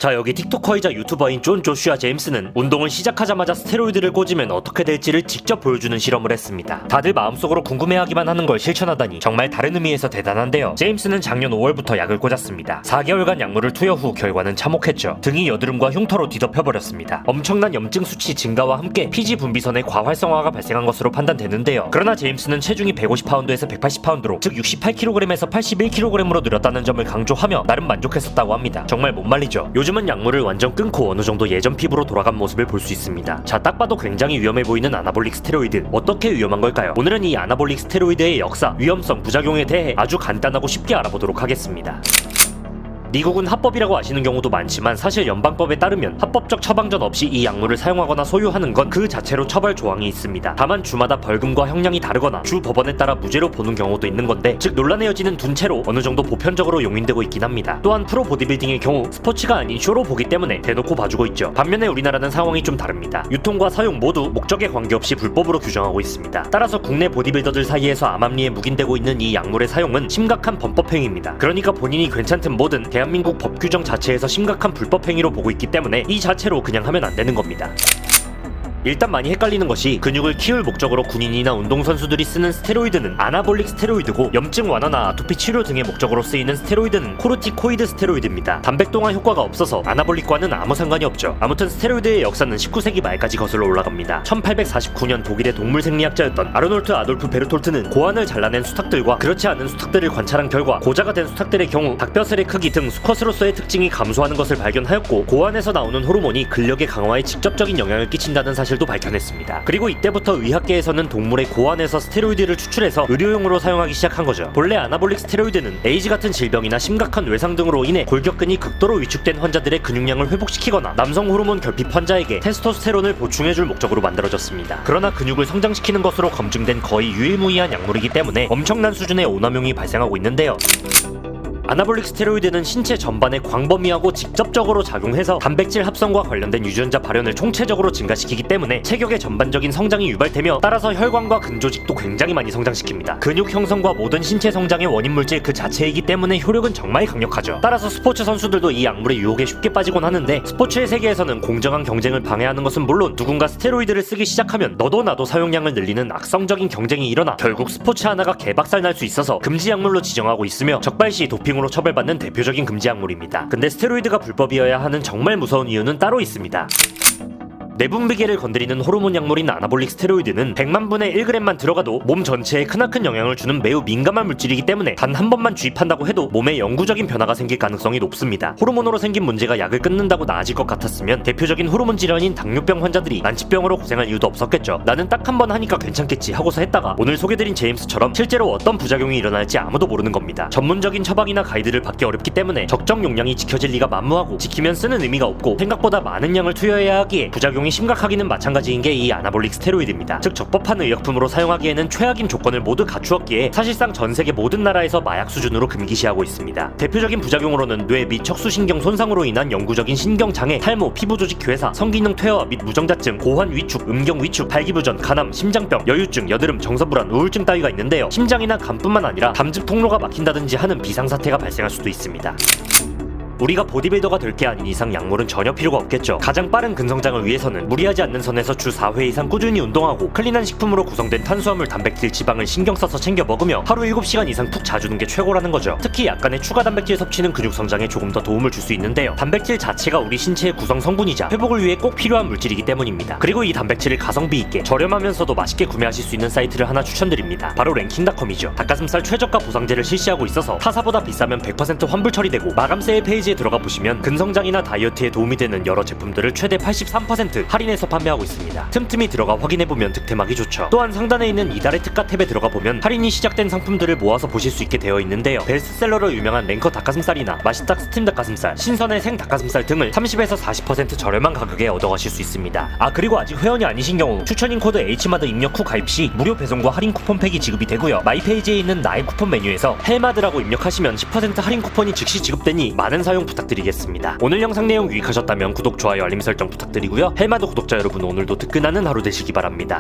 자, 여기 틱토커이자 유튜버인 존 조슈아 제임스는 운동을 시작하자마자 스테로이드를 꽂으면 어떻게 될지를 직접 보여주는 실험을 했습니다. 다들 마음속으로 궁금해하기만 하는 걸 실천하다니 정말 다른 의미에서 대단한데요. 제임스는 작년 5월부터 약을 꽂았습니다. 4개월간 약물을 투여 후 결과는 참혹했죠. 등이 여드름과 흉터로 뒤덮여버렸습니다. 엄청난 염증 수치 증가와 함께 피지 분비선의 과활성화가 발생한 것으로 판단되는데요. 그러나 제임스는 체중이 150파운드에서 180파운드로 즉 68kg에서 81kg으로 늘었다는 점을 강조하며 나름 만족했었다고 합니다. 정말 못 말리죠. 요즘은 약물을 완전 끊고 어느 정도 예전 피부로 돌아간 모습을 볼 수 있습니다. 자, 딱 봐도 굉장히 위험해 보이는 아나볼릭 스테로이드. 어떻게 위험한 걸까요? 오늘은 이 아나볼릭 스테로이드의 역사, 위험성, 부작용에 대해 아주 간단하고 쉽게 알아보도록 하겠습니다. 미국은 합법이라고 아시는 경우도 많지만 사실 연방법에 따르면 합법적 처방전 없이 이 약물을 사용하거나 소유하는 건 그 자체로 처벌 조항이 있습니다. 다만 주마다 벌금과 형량이 다르거나 주 법원에 따라 무죄로 보는 경우도 있는 건데, 즉 논란의 여지는 둔 채로 어느 정도 보편적으로 용인되고 있긴 합니다. 또한 프로 보디빌딩의 경우 스포츠가 아닌 쇼로 보기 때문에 대놓고 봐주고 있죠. 반면에 우리나라는 상황이 좀 다릅니다. 유통과 사용 모두 목적에 관계없이 불법으로 규정하고 있습니다. 따라서 국내 보디빌더들 사이에서 암암리에 묵인되고 있는 이 약물의 사용은 심각한 범법행위입니다. 그러니까 본인이 괜찮든 뭐든 대한민국 법 규정 자체에서 심각한 불법행위로 보고 있기 때문에 이 자체로 그냥 하면 안 되는 겁니다. 일단 많이 헷갈리는 것이 근육을 키울 목적으로 군인이나 운동선수들이 쓰는 스테로이드는 아나볼릭 스테로이드고, 염증 완화나 아토피 치료 등의 목적으로 쓰이는 스테로이드는 코르티코이드 스테로이드입니다. 단백동화 효과가 없어서 아나볼릭과는 아무 상관이 없죠. 아무튼 스테로이드의 역사는 19세기 말까지 거슬러 올라갑니다. 1849년 독일의 동물 생리학자였던 아르놀트 아돌프 베르톨트는 고환을 잘라낸 수탉들과 그렇지 않은 수탉들을 관찰한 결과 고자가 된 수탉들의 경우 닭뼈슬의 크기 등 수컷으로서의 특징이 감소하는 것을 발견하였고, 고환에서 나오는 호르몬이 근력의 강화에 직접적인 영향을 끼친다는 사실도 밝혀냈습니다. 그리고 이때부터 의학계에서는 동물의 고환에서 스테로이드를 추출해서 의료용으로 사용하기 시작한 거죠. 본래 아나볼릭 스테로이드는 에이즈 같은 질병이나 심각한 외상 등으로 인해 골격근이 극도로 위축된 환자들의 근육량을 회복시키거나 남성 호르몬 결핍 환자에게 테스토스테론을 보충해줄 목적으로 만들어졌습니다. 그러나 근육을 성장시키는 것으로 검증된 거의 유일무이한 약물이기 때문에 엄청난 수준의 오남용이 발생하고 있는데요. 아나볼릭 스테로이드는 신체 전반에 광범위하고 직접적으로 작용해서 단백질 합성과 관련된 유전자 발현을 총체적으로 증가시키기 때문에 체격의 전반적인 성장이 유발되며, 따라서 혈관과 근조직도 굉장히 많이 성장시킵니다. 근육 형성과 모든 신체 성장의 원인 물질 그 자체이기 때문에 효력은 정말 강력하죠. 따라서 스포츠 선수들도 이 약물의 유혹에 쉽게 빠지곤 하는데, 스포츠의 세계에서는 공정한 경쟁을 방해하는 것은 물론 누군가 스테로이드를 쓰기 시작하면 너도 나도 사용량을 늘리는 악성적인 경쟁이 일어나 결국 스포츠 하나가 개박살 날 수 있어서 금지 약물로 지정하고 있으며 적발시 도핑 으로 처벌받는 대표적인 금지 약물입니다. 근데 스테로이드가 불법이어야 하는 정말 무서운 이유는 따로 있습니다. 내분비계를 건드리는 호르몬 약물인 아나볼릭 스테로이드는 100만 분의 1g만 들어가도 몸 전체에 크나큰 영향을 주는 매우 민감한 물질이기 때문에 단 한 번만 주입한다고 해도 몸에 영구적인 변화가 생길 가능성이 높습니다. 호르몬으로 생긴 문제가 약을 끊는다고 나아질 것 같았으면 대표적인 호르몬 질환인 당뇨병 환자들이 난치병으로 고생할 이유도 없었겠죠. 나는 딱 한 번 하니까 괜찮겠지 하고서 했다가 오늘 소개드린 제임스처럼 실제로 어떤 부작용이 일어날지 아무도 모르는 겁니다. 전문적인 처방이나 가이드를 받기 어렵기 때문에 적정 용량이 지켜질 리가 만무하고, 지키면 쓰는 의미가 없고 생각보다 많은 양을 투여해야 하기에 부작용이 심각하기는 마찬가지인 게 이 아나볼릭 스테로이드입니다. 즉 적법한 의약품으로 사용하기에는 최악인 조건을 모두 갖추었기에 사실상 전 세계 모든 나라에서 마약 수준으로 금기시하고 있습니다. 대표적인 부작용으로는 뇌 및 척수신경 손상으로 인한 영구적인 신경장애, 탈모, 피부조직 괴사, 성기능 퇴화 및 무정자증, 고환 위축, 음경 위축, 발기부전, 간암, 심장병, 여유증, 여드름, 정서불안, 우울증 따위가 있는데요. 심장이나 간뿐만 아니라 담즙 통로가 막힌다든지 하는 비상사태가 발생할 수도 있습니다. 우리가 보디빌더가 될 게 아닌 이상 약물은 전혀 필요가 없겠죠. 가장 빠른 근성장을 위해서는 무리하지 않는 선에서 주 4회 이상 꾸준히 운동하고 클린한 식품으로 구성된 탄수화물, 단백질, 지방을 신경 써서 챙겨 먹으며 하루 7시간 이상 푹 자주는 게 최고라는 거죠. 특히 약간의 추가 단백질 섭취는 근육 성장에 조금 더 도움을 줄 수 있는데요. 단백질 자체가 우리 신체의 구성 성분이자 회복을 위해 꼭 필요한 물질이기 때문입니다. 그리고 이 단백질을 가성비 있게 저렴하면서도 맛있게 구매하실 수 있는 사이트를 하나 추천드립니다. 바로 랭킹닷컴이죠. 닭가슴살 최저가 보상제를 실시하고 있어서 타사보다 비싸면 100% 환불 처리되고, 마감 세일 페이지에 들어가 보시면 근성장이나 다이어트에 도움이 되는 여러 제품들을 최대 83% 할인해서 판매하고 있습니다. 틈틈이 들어가 확인해보면 득템하기 좋죠. 또한 상단에 있는 이달의 특가 탭에 들어가 보면 할인이 시작된 상품들을 모아서 보실 수 있게 되어 있는데요. 베스트셀러로 유명한 랭커 닭가슴살이나 맛있닭 스팀 닭가슴살, 신선의 생 닭가슴살 등을 30에서 40% 저렴한 가격에 얻어가실 수 있습니다. 아, 그리고 아직 회원이 아니신 경우 추천인 코드 H마드 입력 후 가입 시 무료 배송과 할인 쿠폰팩이 지급이 되고요. 마이페이지에 있는 나의 쿠폰 메뉴에서 헬마드라고 입력하시면 10% 할인 쿠폰이 즉시 지급되니 많은 사용 부탁드리겠습니다. 오늘 영상 내용 유익하셨다면 구독, 좋아요, 알림 설정 부탁드리고요. 헬마드 구독자 여러분, 오늘도 뜨끈하는 하루 되시기 바랍니다.